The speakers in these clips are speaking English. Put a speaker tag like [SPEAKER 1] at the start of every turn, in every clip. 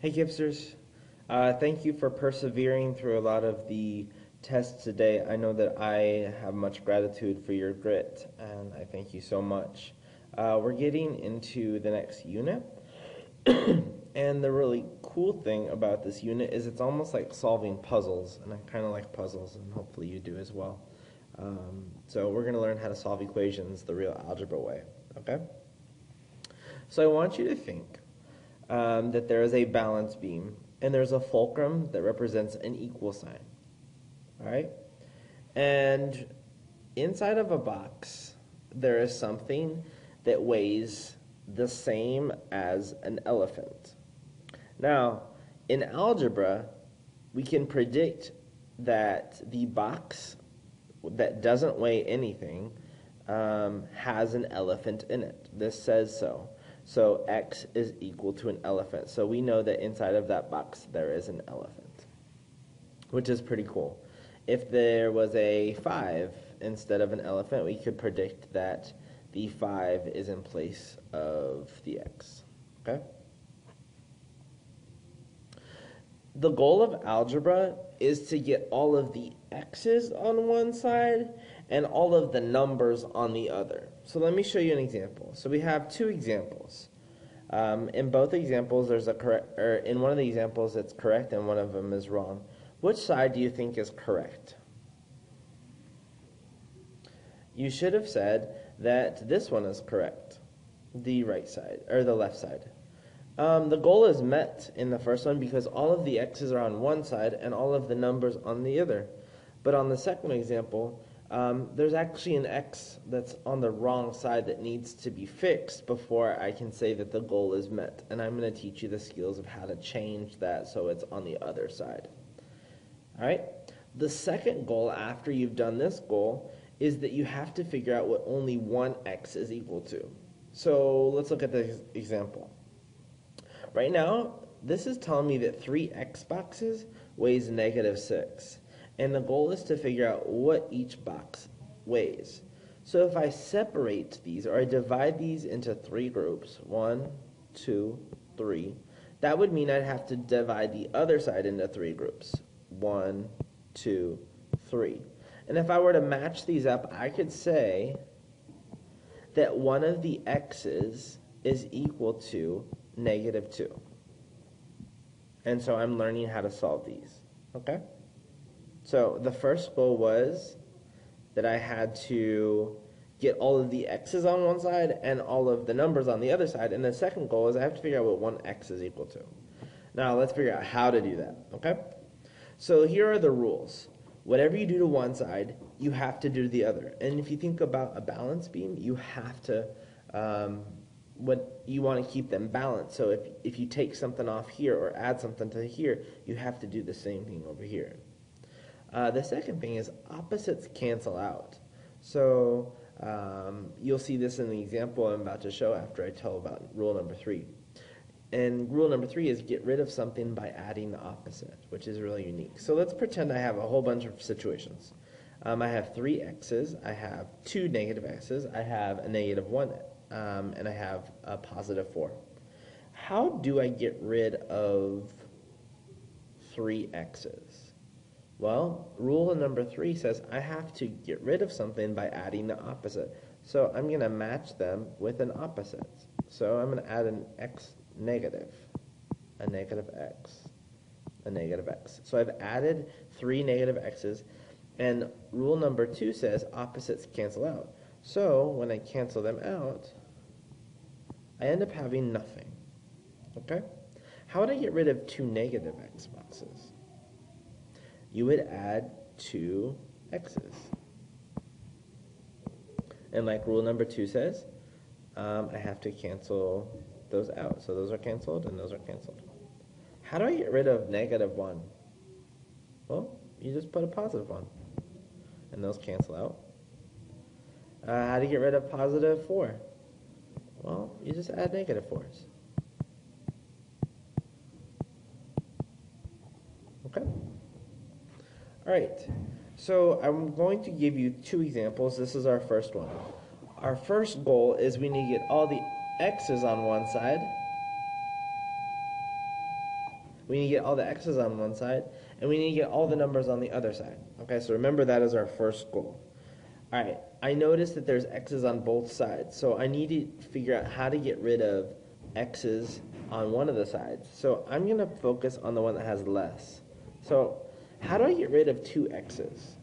[SPEAKER 1] Hey Gipsters, thank you for persevering through a lot of the tests today. I know that I have much gratitude for your grit, and I thank you so much. We're getting into the next unit, and the really cool thing about this unit is it's almost like solving puzzles, and I kind of like puzzles, and hopefully you do as well. So we're going to learn how to solve equations the real algebra way, okay? So I want you to think that there is a balance beam and there's a fulcrum that represents an equal sign. All right? And inside of a box, there is something that weighs the same as an elephant. Now, in algebra, we can predict that the box that doesn't weigh anything has an elephant in it. This says so. So x is equal to an elephant. So we know that inside of that box there is an elephant, which is pretty cool. If there was a 5 instead of an elephant, we could predict that the 5 is in place of the x. Okay? The goal of algebra is to get all of the x's on one side and all of the numbers on the other. So let me show you an example. So we have two examples. In both examples, there's a correct, or in one of the examples it's correct and one of them is wrong. Which side do you think is correct? You should have said that this one is correct, the right side, or the left side. The goal is met in the first one because all of the x's are on one side and all of the numbers on the other. But on the second example, there's actually an x that's on the wrong side that needs to be fixed before I can say that the goal is met. And I'm going to teach you the skills of how to change that so it's on the other side. All right? The second goal after you've done this goal is that you have to figure out what only one x is equal to. So let's look at this example. Right now, this is telling me that 3 x boxes weighs -6. And the goal is to figure out what each box weighs. So if I separate these, or I divide these into 3 groups, 1, 2, 3, that would mean I'd have to divide the other side into 3 groups, 1, 2, 3. And if I were to match these up, I could say that one of the x's is equal to -2. And so I'm learning how to solve these, okay? So the first goal was that I had to get all of the x's on one side and all of the numbers on the other side. And the second goal is I have to figure out what one x is equal to. Now let's figure out how to do that, okay? So here are the rules. Whatever you do to one side, you have to do to the other. And if you think about a balance beam, you have to, you want to keep them balanced. So if you take something off here or add something to here, you have to do the same thing over here. The second thing is opposites cancel out. So you'll see this in the example I'm about to show after I tell about rule number 3. And rule number 3 is get rid of something by adding the opposite, which is really unique. So let's pretend I have a whole bunch of situations. I have 3 x's, I have 2 negative x's, I have a -1, and I have a +4. How do I get rid of 3 x's? Well, rule number 3 says I have to get rid of something by adding the opposite. So I'm going to match them with an opposite. So I'm going to add an x negative, a negative x, a negative x. So I've added 3 negative x's, and rule number 2 says opposites cancel out. So when I cancel them out, I end up having nothing. Okay? How would I get rid of 2 negative x boxes? You would add 2 x's. And like rule number 2 says, I have to cancel those out. So those are canceled and those are canceled. How do I get rid of -1? Well, you just put a +1 and those cancel out. How do you get rid of +4? Well, you just add -4s. Okay? All right, so I'm going to give you 2 examples. This is our first one. Our first goal is we need to get all the x's on one side We need to get all the x's on one side, and we need to get all the numbers on the other side. Okay, so remember that is our first goal. All right, I noticed that there's x's on both sides, so I need to figure out how to get rid of x's on one of the sides. So I'm going to focus on the one that has less. So how do I get rid of two x's?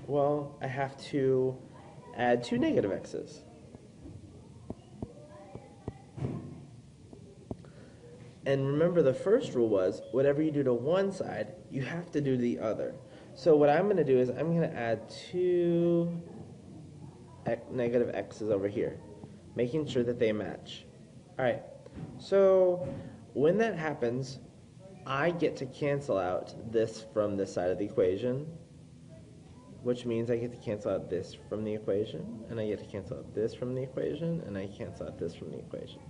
[SPEAKER 1] Well, I have to add two negative x's. And remember, the first rule was whatever you do to one side, you have to do to the other. So what I'm going to do is I'm going to add two negative x's over here, making sure that they match. All right, so when that happens, I get to cancel out this from this side of the equation, which means I get to cancel out this from the equation, and I get to cancel out this from the equation, and I cancel out this from the equation.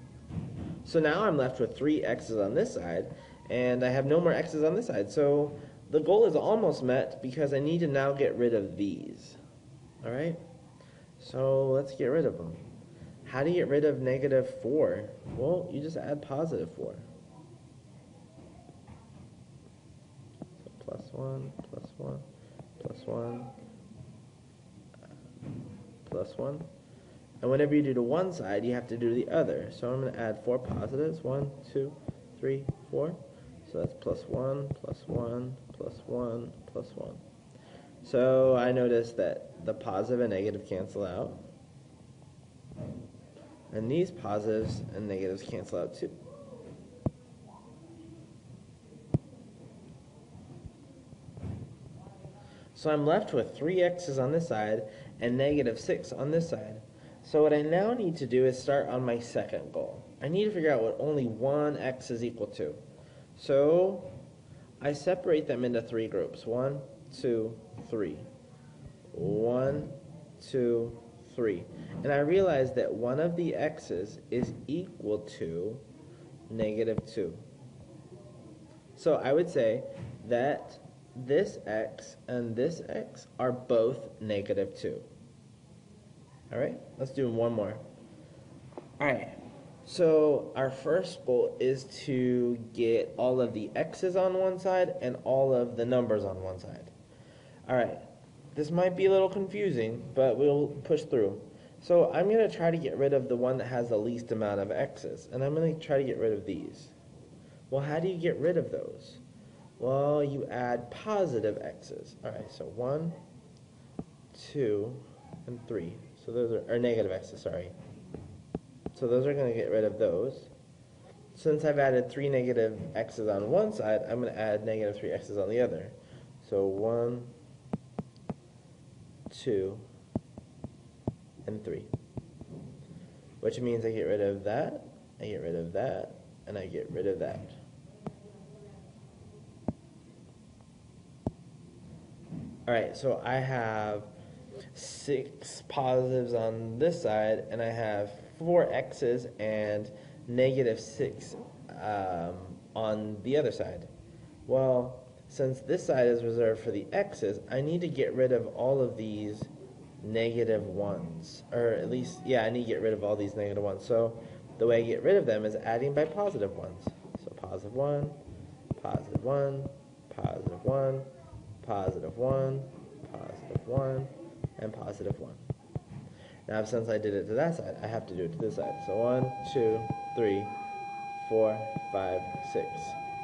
[SPEAKER 1] So now I'm left with three x's on this side, and I have no more x's on this side. So the goal is almost met because I need to now get rid of these. All right? So let's get rid of them. How do you get rid of negative 4? Well, you just add positive 4. So plus 1, plus 1, plus 1, plus 1. And whenever you do to one side, you have to do to the other. So I'm going to add 4 positives. 1, 2, 3, 4. So that's plus 1, plus 1, plus 1, plus 1. So I noticed that the positive and negative cancel out. And these positives and negatives cancel out too. So I'm left with 3 x's on this side and negative 6 on this side. So what I now need to do is start on my second goal. I need to figure out what only one x is equal to. So I separate them into 3 groups. 1, 2, 3. 1, 2, 3. And I realize that one of the x's is equal to negative 2. So I would say that this x and this x are both negative 2. All right, let's do one more. All right, so our first goal is to get all of the x's on one side and all of the numbers on one side. All right, this might be a little confusing, but we'll push through. So I'm going to try to get rid of the one that has the least amount of x's, and I'm going to try to get rid of these. Well, how do you get rid of those? Well, you add positive x's. All right, so 1, 2, and 3. So those are negative x's, sorry. So those are going to get rid of those. Since I've added 3 negative x's on one side, I'm going to add negative 3 x's on the other. So 1, 2, and 3. Which means I get rid of that, I get rid of that, and I get rid of that. Alright, so I have 6 positives on this side, and I have 4 x's and negative 6 on the other side. Well, since this side is reserved for the x's, I need to get rid of all of these negative 1s. Or at least, yeah, I need to get rid of all these negative 1s. So the way I get rid of them is adding by positive 1s. So positive 1, positive 1, positive 1, positive 1, positive 1, and positive 1. Now, since I did it to that side, I have to do it to this side. So 1, 2, 3, 4, 5, 6.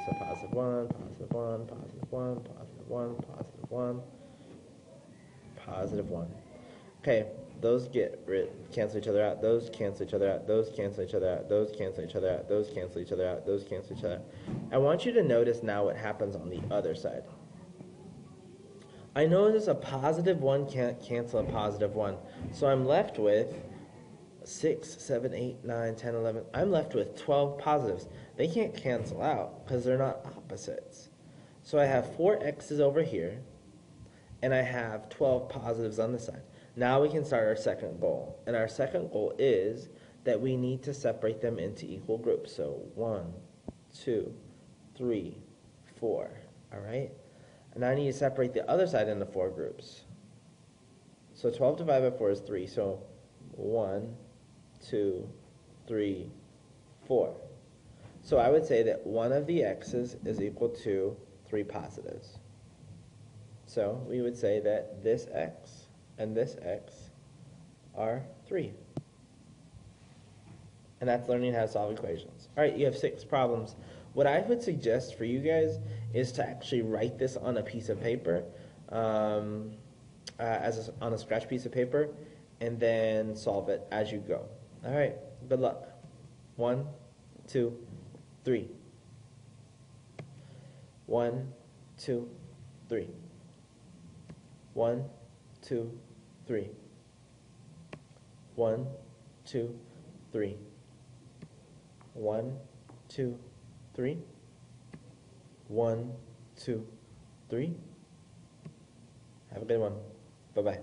[SPEAKER 1] So positive 1, positive 1, positive 1, positive 1, positive 1, positive 1. Okay, those cancel each other out. Those cancel each other out. Those cancel each other out. Those cancel each other out. Those cancel each other out. Those cancel each other out. I want you to notice now what happens on the other side. I notice a positive 1 can't cancel a positive 1. So I'm left with 6, 7, 8, 9, 10, 11. I'm left with 12 positives. They can't cancel out because they're not opposites. So I have 4 x's over here, and I have 12 positives on this side. Now we can start our second goal. And our second goal is that we need to separate them into equal groups. So 1, 2, 3, 4. All right? And I need to separate the other side into 4 groups. So 12 divided by 4 is 3. So 1, 2, 3, 4. So I would say that one of the x's is equal to 3 positives. So we would say that this x and this x are 3. And that's learning how to solve equations. All right, you have 6 problems. What I would suggest for you guys is to actually write this on a piece of paper, on a scratch piece of paper, and then solve it as you go. All right, good luck. 1, 2, 3. 1, 2, 3. 1, 2, 3. 1, 2, 3. 1, 2, 3. 1, 2, 3. Have a good one. Bye-bye.